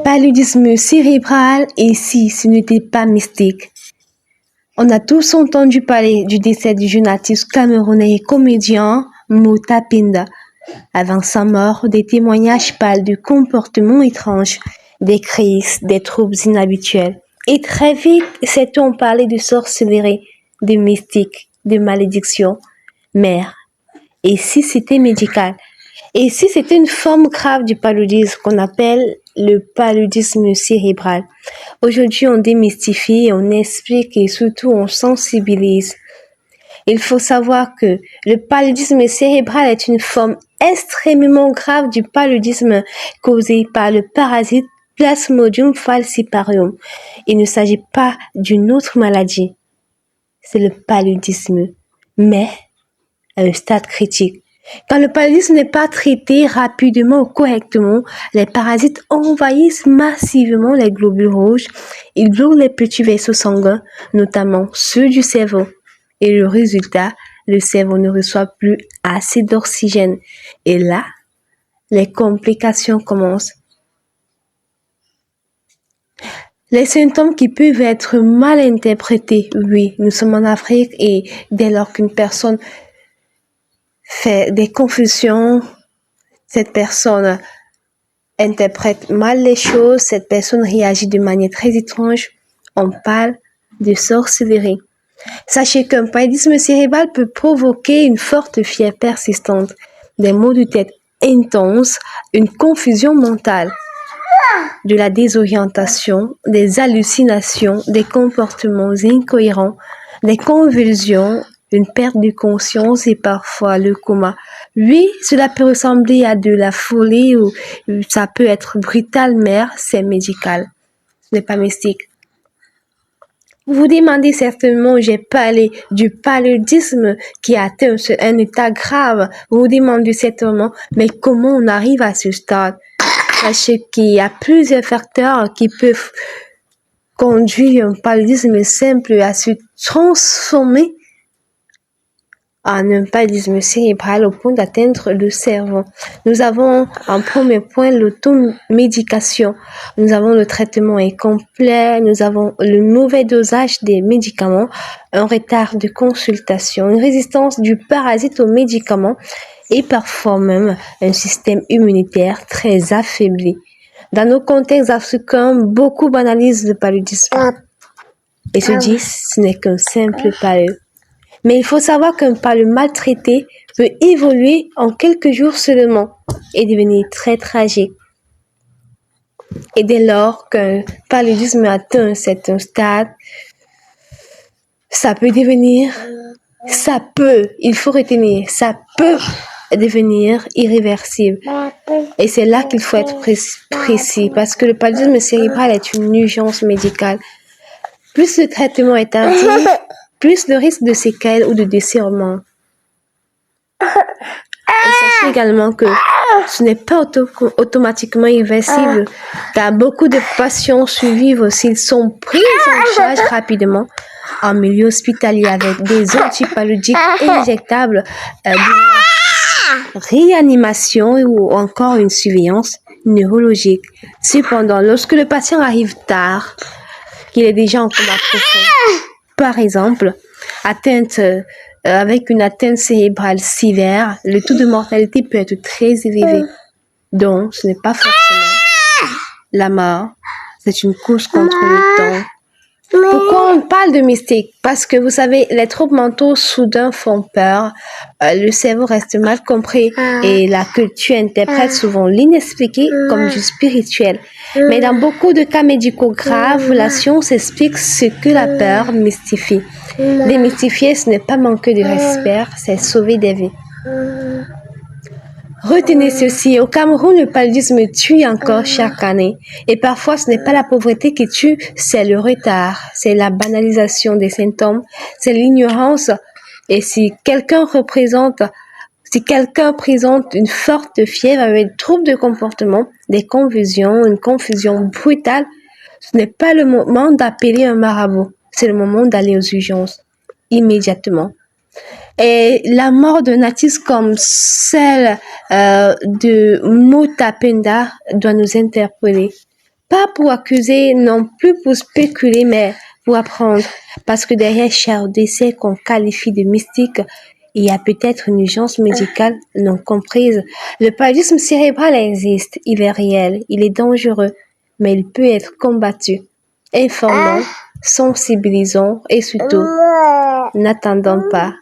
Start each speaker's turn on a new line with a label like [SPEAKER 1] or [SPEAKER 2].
[SPEAKER 1] Paludisme cérébral, et si ce n'était pas mystique? On a tous entendu parler du décès du jeune artiste camerounais et comédien Mota Pinda. Avant sa mort, des témoignages parlent de comportements étranges, des crises, des troubles inhabituels. Et très vite, s'est-on parlé de sorcellerie, de mystique, de malédiction. Mais, et si c'était médical? Et si c'était une forme grave du paludisme qu'on appelle le paludisme cérébral? Aujourd'hui, on démystifie, on explique et surtout on sensibilise. Il faut savoir que le paludisme cérébral est une forme extrêmement grave du paludisme causé par le parasite Plasmodium falciparum. Il ne s'agit pas d'une autre maladie. C'est le paludisme, mais à un stade critique. Quand le paludisme n'est pas traité rapidement ou correctement, les parasites envahissent massivement les globules rouges. Ils bloquent les petits vaisseaux sanguins, notamment ceux du cerveau. Et le résultat, le cerveau ne reçoit plus assez d'oxygène. Et là, les complications commencent. Les symptômes qui peuvent être mal interprétés, oui, nous sommes en Afrique et dès lors qu'une personne fait des confusions, cette personne interprète mal les choses, cette personne réagit de manière très étrange, on parle de sorcellerie. Sachez qu'un paludisme cérébral peut provoquer une forte fièvre persistante, des maux de tête intenses, une confusion mentale, de la désorientation, des hallucinations, des comportements incohérents, des convulsions, une perte de conscience et parfois le coma. Oui, cela peut ressembler à de la folie ou ça peut être brutal, mais c'est médical. Ce n'est pas mystique. Vous vous demandez certainement, j'ai parlé du paludisme qui atteint un état grave. Vous vous demandez certainement, mais comment on arrive à ce stade? Sachez qu'il y a plusieurs facteurs qui peuvent conduire un paludisme simple à se transformer en un paludisme cérébral au point d'atteindre le cerveau. Nous avons en premier point l'automédication. Nous avons le traitement incomplet, nous avons le mauvais dosage des médicaments, un retard de consultation, une résistance du parasite aux médicaments et parfois même un système immunitaire très affaibli. Dans nos contextes africains, beaucoup banalisent le paludisme et se disent ce n'est qu'un simple palud. Mais il faut savoir qu'un palud maltraité peut évoluer en quelques jours seulement et devenir très tragique. Et dès lors qu'un paludisme atteint un certain stade, il faut retenir, ça peut devenir irréversible. Et c'est là qu'il faut être précis parce que le paludisme cérébral est une urgence médicale. Plus le traitement est tardif, plus le risque de séquelles ou de décès augmente. Et sachez également que ce n'est pas automatiquement irréversible, car beaucoup de patients survivent s'ils sont pris en charge rapidement en milieu hospitalier avec des antipaludiques injectables, réanimation ou encore une surveillance neurologique. Cependant, lorsque le patient arrive tard, qu'il est déjà en coma profond, par exemple, avec une atteinte cérébrale sévère, le taux de mortalité peut être très élevé. Donc, ce n'est pas forcément la mort, c'est une course contre le temps. Pourquoi on parle de mystique? Parce que vous savez, les troubles mentaux soudains font peur, le cerveau reste mal compris et la culture interprète souvent l'inexpliqué comme du spirituel. Mais dans beaucoup de cas médicaux graves, la science explique ce que la peur mystifie. Démystifier, ce n'est pas manquer de respect, c'est sauver des vies. Retenez ceci, au Cameroun, le paludisme tue encore chaque année. Et parfois, ce n'est pas la pauvreté qui tue, c'est le retard, c'est la banalisation des symptômes, c'est l'ignorance. Et si quelqu'un présente une forte fièvre avec des troubles de comportement, des confusions, une confusion brutale, ce n'est pas le moment d'appeler un marabout, c'est le moment d'aller aux urgences, immédiatement. Et la mort d'un artiste comme celle de Mota Pinda doit nous interpeller. Pas pour accuser, non plus pour spéculer, mais pour apprendre. Parce que derrière chaque décès qu'on qualifie de mystique, il y a peut-être une urgence médicale non comprise. Le paludisme cérébral existe, il est réel, il est dangereux, mais il peut être combattu. Informons, sensibilisons et surtout, n'attendons pas